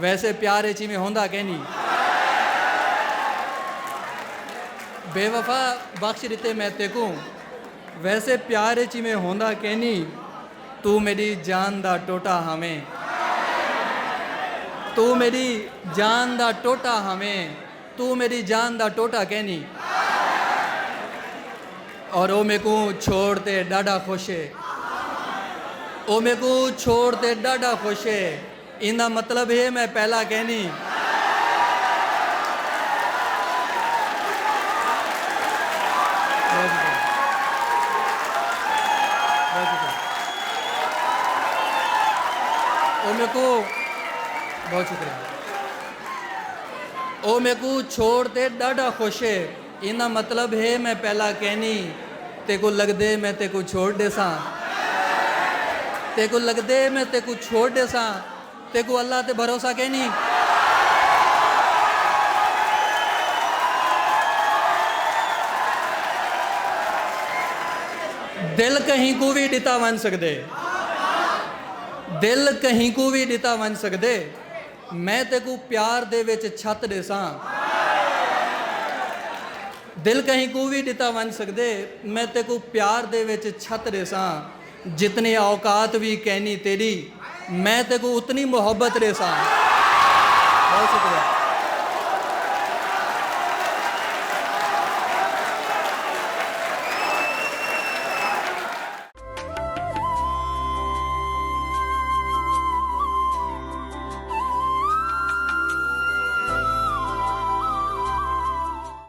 वैसे प्यार च में होंदा कहनी बेवफा बख्श दिते मैं तेको वैसे प्यार च में होंदा कहनी तू मेरी जान दा टोटा हमें तू मेरी जान दा टोटा हमें तू मेरी जान दा टोटा कहनी और ओ मेरे को छोड़ते डाडा खुश है ओ मेरे को छोड़ते डाडा खुश है इनका मतलब है मैं पहला कहनी ओ मेरे को बहुत शुक्रिया ओ मेरे को छोड़ते डाडा खुश है इनका मतलब है मैं पहला कहनी ते को लगदे मैं ते को छोड़ दे सा ते को लगदे मैं ते को छोड़ दे सा ते को अल्लाह ते भरोसा कहनी दिल कहीं को भी दिता वन सकदे दिल कहीं को भी दिता वन सकदे मैं ते को प्यार दे विच छत दे सा दिल कहीं को भी दिता वन सकदे मैं ते को प्यार दे विच छत दे सा जितनी औकात भी कहनी तेरी मैं ते को उतनी मोहब्बत दे सा बहुत शुक्रिया